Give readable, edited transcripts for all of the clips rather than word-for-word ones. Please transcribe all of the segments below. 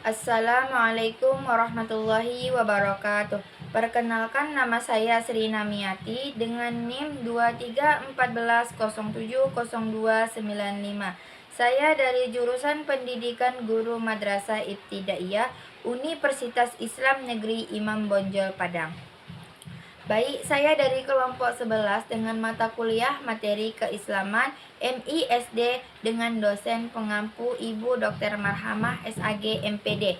Assalamualaikum warahmatullahi wabarakatuh. Perkenalkan, nama saya Sri Namiati dengan NIM 2314070295. Saya dari jurusan Pendidikan Guru Madrasah Ibtidaiyah Universitas Islam Negeri Imam Bonjol Padang. Baik, saya dari kelompok 11 dengan mata kuliah materi keislaman MISD dengan dosen pengampu Ibu Dr. Marhamah SAG MPD.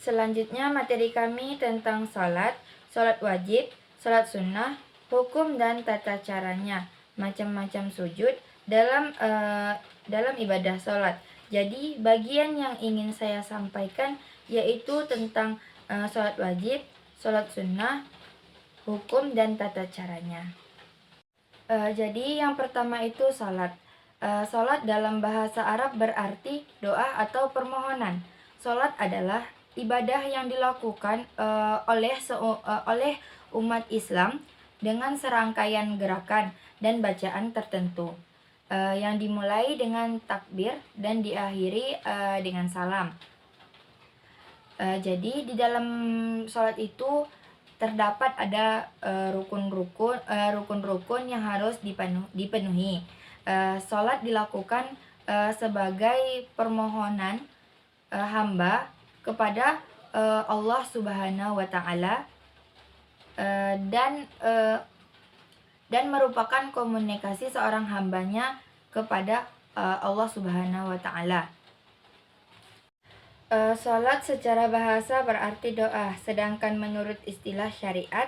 Selanjutnya materi kami tentang salat wajib, salat sunnah, hukum dan tata caranya, macam-macam sujud dalam ibadah salat. Jadi bagian yang ingin saya sampaikan yaitu tentang salat wajib, salat sunnah, hukum dan tata caranya. Jadi yang pertama itu salat. Salat dalam bahasa Arab berarti doa atau permohonan. Salat adalah ibadah yang dilakukan oleh umat Islam dengan serangkaian gerakan dan bacaan tertentu, yang dimulai dengan takbir dan diakhiri dengan salam. Jadi di dalam salat itu terdapat ada rukun-rukun yang harus dipenuhi. Salat dilakukan sebagai permohonan hamba kepada Allah Subhanahu wa taala, dan merupakan komunikasi seorang hambanya kepada Allah Subhanahu wa taala. Salat secara bahasa berarti doa, sedangkan menurut istilah syariat,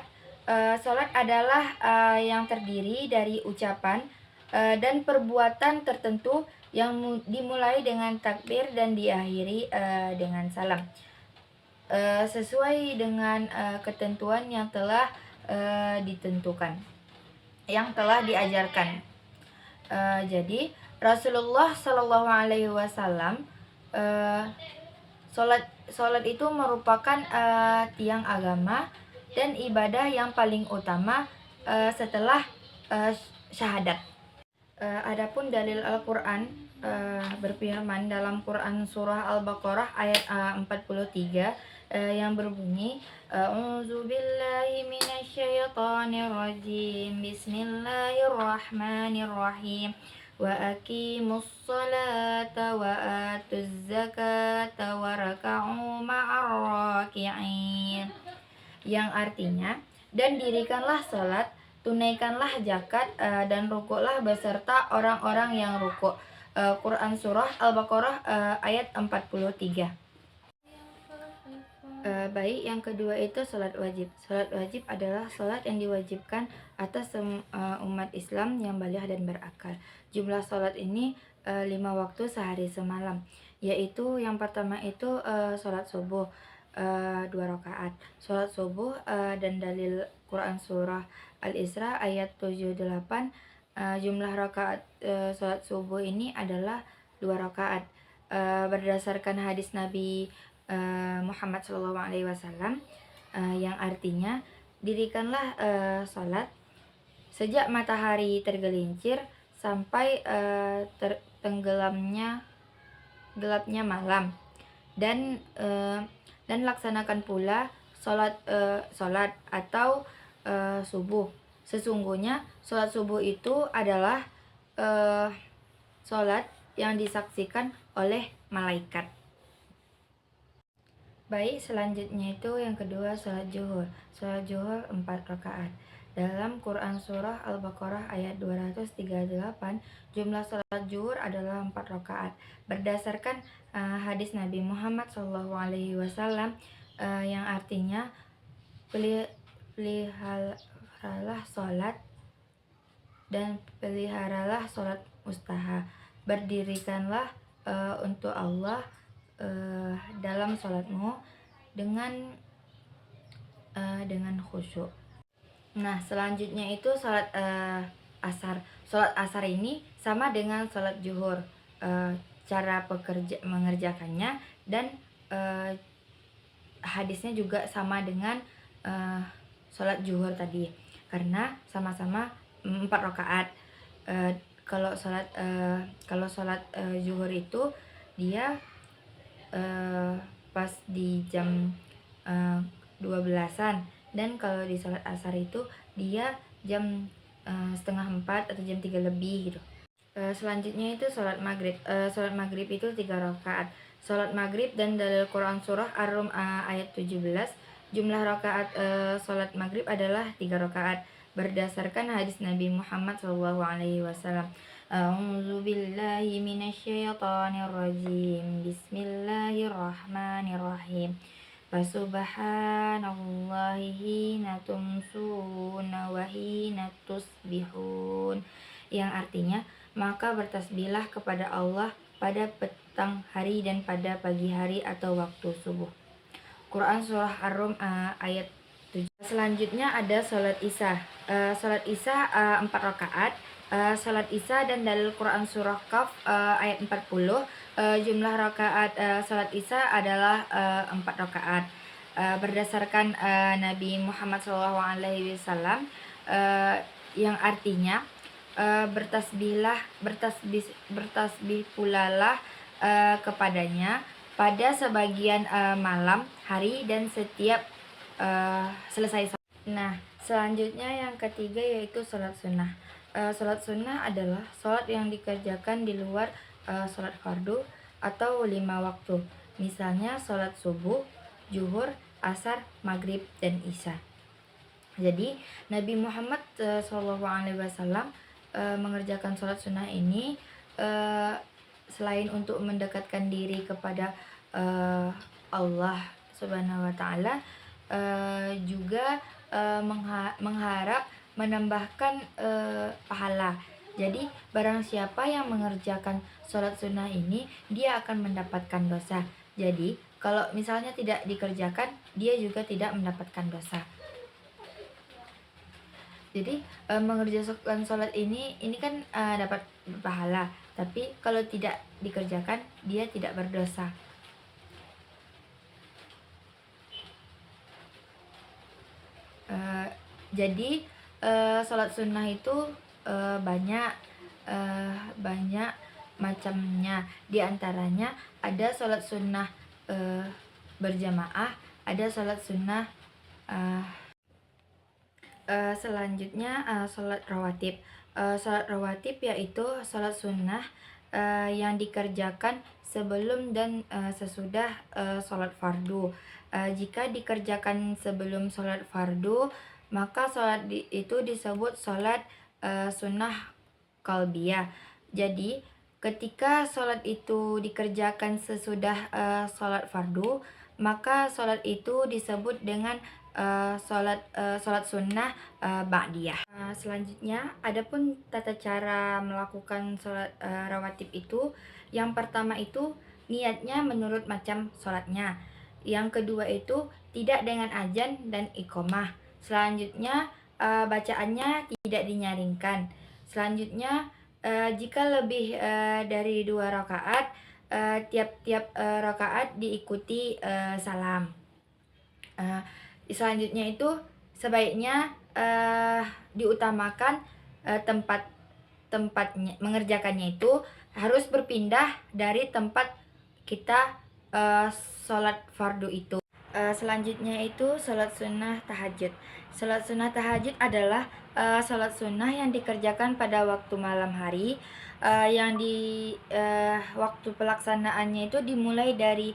salat adalah yang terdiri dari ucapan dan perbuatan tertentu yang dimulai dengan takbir dan diakhiri dengan salam, sesuai dengan ketentuan yang telah ditentukan, yang telah diajarkan. Jadi Rasulullah Shallallahu Alaihi Wasallam, Salat itu merupakan tiang agama dan ibadah yang paling utama setelah syahadat. Adapun dalil Al-Quran berfirman dalam Quran surah Al-Baqarah ayat 43 yang berbunyi, A'udzubillahi minasyaitonirrajim, Bismillahirrahmanirrahim, wa aqimus salata wa atuz zakata wa raka'u ma'ar raki'in, yang artinya, dan dirikanlah salat, tunaikanlah zakat, dan rukuklah beserta orang-orang yang rukuk. Quran surah Al-Baqarah ayat 43. Baik, yang kedua itu salat wajib. Salat wajib adalah salat yang diwajibkan atas umat Islam yang baligh dan berakal. Jumlah salat ini 5 waktu sehari semalam, yaitu yang pertama itu salat subuh 2 rakaat. Salat subuh dan dalil Quran surah Al-Isra ayat 78, jumlah rakaat salat subuh ini adalah 2 rakaat. Berdasarkan hadis Nabi Muhammad SAW, yang artinya, dirikanlah salat sejak matahari tergelincir sampai gelapnya malam, dan laksanakan pula salat atau subuh. Sesungguhnya salat subuh itu adalah salat yang disaksikan oleh malaikat. Baik, selanjutnya itu yang kedua salat zuhur. Salat zuhur 4 rakaat. Dalam Quran surah Al-Baqarah ayat 238, jumlah salat zuhur adalah 4 rakaat. Berdasarkan hadis Nabi Muhammad SAW, yang artinya, peliharalah salat dan peliharalah salat mustaha. Berdirikanlah untuk Allah dalam salatmu dengan khusyuk. Nah, selanjutnya itu salat asar. Salat asar ini sama dengan salat zuhur, cara mengerjakannya dan hadisnya juga sama dengan salat zuhur tadi, karena sama-sama 4 rakaat. Kalau salat zuhur itu dia pas di jam 12-an, dan kalau di sholat asar itu dia jam setengah 4 atau jam 3 lebih gitu. Selanjutnya itu sholat maghrib. Sholat maghrib itu 3 rakaat. Sholat maghrib dan dalil Quran surah Ar-Rum ayat 17. Jumlah rakaat sholat maghrib adalah 3 rakaat berdasarkan hadis Nabi Muhammad SAW. A'udzu billahi minasyaitonir rajim. Bismillahirrahmanirrahim. Fasubhanallahi hina tumsuna wa hina tusbihun. Yang artinya, maka bertasbihlah kepada Allah pada petang hari dan pada pagi hari atau waktu subuh. Quran surah Ar-Rum ayat 7. Selanjutnya ada salat Isya. Salat Isya 4 rakaat. Salat Isya dan dalil Quran surah Qaf ayat 40. Jumlah rakaat salat Isya adalah 4 rakaat. Berdasarkan Nabi Muhammad SAW, yang artinya bertasbih pulalah kepadanya pada sebagian malam hari dan setiap selesai salat. Nah, selanjutnya yang ketiga yaitu sholat sunnah. Sholat sunnah adalah sholat yang dikerjakan di luar sholat fardu atau 5 waktu. Misalnya sholat subuh, zuhur, asar, maghrib, dan isya. Jadi Nabi Muhammad SAW mengerjakan sholat sunnah ini selain untuk mendekatkan diri kepada Allah Subhanahu wa Ta'ala, juga mengharap menambahkan pahala. Jadi barang siapa yang mengerjakan sholat sunnah ini, dia akan mendapatkan dosa. Jadi kalau misalnya tidak dikerjakan, dia juga tidak mendapatkan dosa. Jadi mengerjakan sholat ini kan dapat pahala, tapi kalau tidak dikerjakan, dia tidak berdosa. Jadi sholat sunnah itu banyak macamnya. Di antaranya ada sholat sunnah berjamaah, ada sholat sunnah selanjutnya sholat rawatib. Sholat rawatib yaitu sholat sunnah yang dikerjakan sebelum dan sesudah sholat fardu. Jika dikerjakan sebelum sholat fardu, maka sholat itu disebut sholat sunnah qalbiyah. Jadi ketika sholat itu dikerjakan sesudah sholat fardu, maka sholat itu disebut dengan sholat sunnah ba'diyah. Selanjutnya, adapun tata cara melakukan sholat rawatib itu, yang pertama itu niatnya menurut macam sholatnya. Yang kedua itu tidak dengan azan dan iqomah. Selanjutnya bacaannya tidak dinyaringkan. Selanjutnya jika lebih dari 2 rakaat, tiap-tiap rakaat diikuti salam. Selanjutnya itu sebaiknya diutamakan tempatnya mengerjakannya itu harus berpindah dari tempat kita sholat fardu itu. Selanjutnya itu sholat sunnah tahajud. Sholat sunnah tahajud adalah sholat sunnah yang dikerjakan pada waktu malam hari, yang di waktu pelaksanaannya itu dimulai dari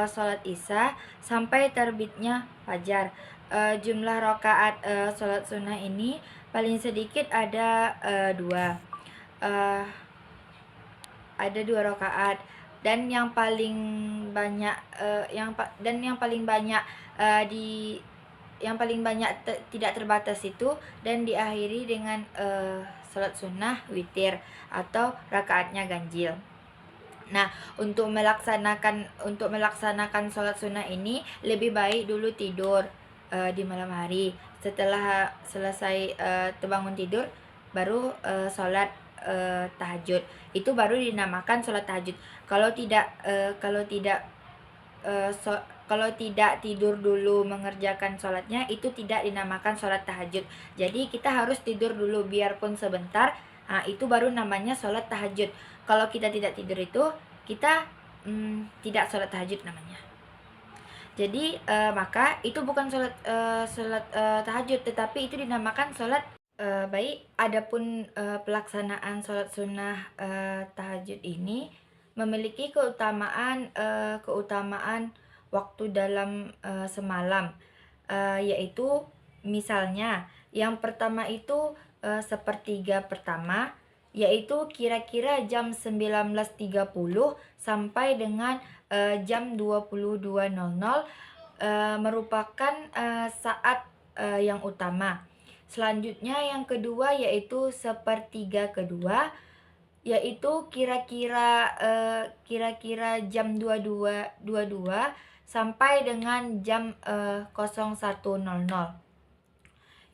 sholat isya sampai terbitnya fajar. Jumlah rakaat sholat sunnah ini paling sedikit ada 2. Ada 2 rakaat, dan yang paling banyak tidak terbatas itu dan diakhiri dengan sholat sunnah witir atau rakaatnya ganjil. Nah, untuk melaksanakan sholat sunnah ini lebih baik dulu tidur di malam hari. Setelah selesai terbangun tidur, baru sholat tahajud. Itu baru dinamakan sholat tahajud. Kalau tidak tidur dulu mengerjakan sholatnya, itu tidak dinamakan sholat tahajud. Jadi kita harus tidur dulu biarpun sebentar. Nah, itu baru namanya sholat tahajud. Kalau kita tidak tidur itu kita tidak sholat tahajud namanya. Jadi maka itu bukan sholat tahajud, tetapi itu dinamakan sholat. Baik, adapun pelaksanaan sholat sunnah tahajud ini memiliki keutamaan waktu dalam semalam, yaitu misalnya yang pertama itu sepertiga pertama, yaitu kira-kira jam 19.30 sampai dengan jam 22.00 merupakan saat yang utama. Selanjutnya yang kedua yaitu sepertiga kedua, yaitu kira-kira jam 22.22 sampai dengan jam 01.00.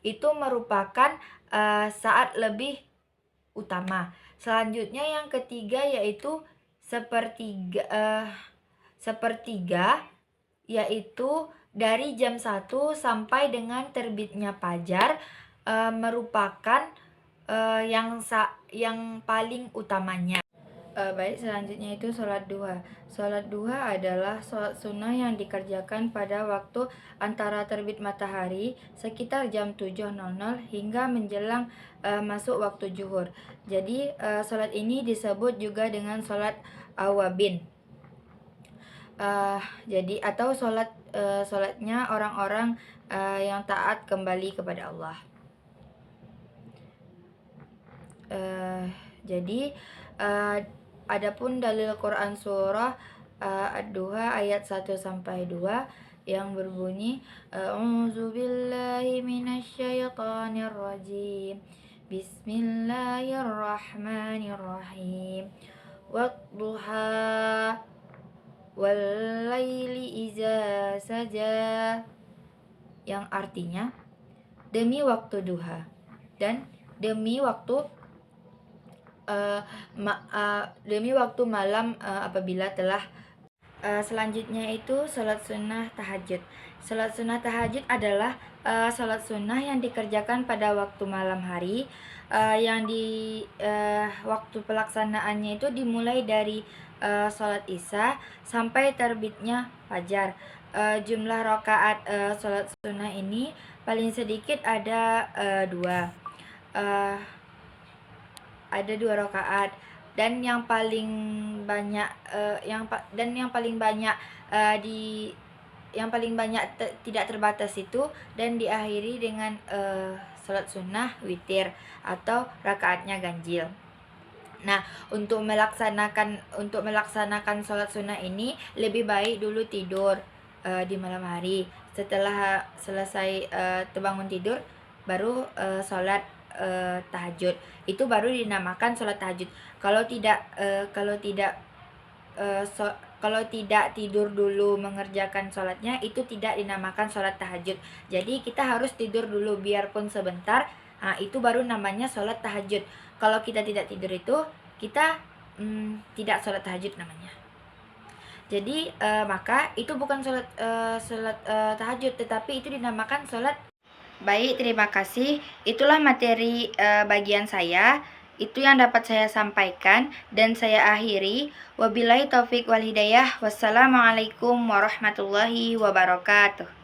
Itu merupakan saat lebih utama. Selanjutnya yang ketiga yaitu sepertiga, yaitu dari jam 1 sampai dengan terbitnya fajar, merupakan yang paling utamanya. Baik, selanjutnya itu sholat duha. Sholat duha adalah sholat sunnah yang dikerjakan pada waktu antara terbit matahari sekitar jam 7.00 hingga menjelang masuk waktu zuhur. Jadi sholat ini disebut juga dengan sholat awabin. Jadi atau sholatnya orang-orang yang taat kembali kepada Allah. Jadi adapun dalil Quran surah Ad-Duha ayat 1 sampai 2 yang berbunyi A'udzubillahi minasyaitonir rajim. Bismillahirrahmanirrahim. Wadduha wal-laili iza saja, yang artinya demi waktu duha dan demi waktu malam apabila telah. Selanjutnya itu sholat sunnah tahajud. Sholat sunnah tahajud adalah sholat sunnah yang dikerjakan pada waktu malam hari, yang di waktu pelaksanaannya itu dimulai dari sholat isya sampai terbitnya fajar. Jumlah rakaat sholat sunnah ini paling sedikit ada dua rakaat, dan yang paling banyak tidak terbatas itu dan diakhiri dengan sholat sunnah witir atau rakaatnya ganjil. Nah, untuk melaksanakan sholat sunnah ini lebih baik dulu tidur di malam hari. Setelah selesai terbangun tidur, baru sholat tahajud. Itu baru dinamakan sholat tahajud. Kalau tidak tidur dulu mengerjakan sholatnya, itu tidak dinamakan sholat tahajud. Jadi kita harus tidur dulu biarpun sebentar. Nah, itu baru namanya sholat tahajud. Kalau kita tidak tidur itu kita tidak sholat tahajud namanya. Jadi maka itu bukan sholat tahajud, tetapi itu dinamakan sholat. Baik, terima kasih. Itulah materi bagian saya. Itu yang dapat saya sampaikan dan saya akhiri. Wabillahi taufik wal hidayah. Wassalamualaikum warahmatullahi wabarakatuh.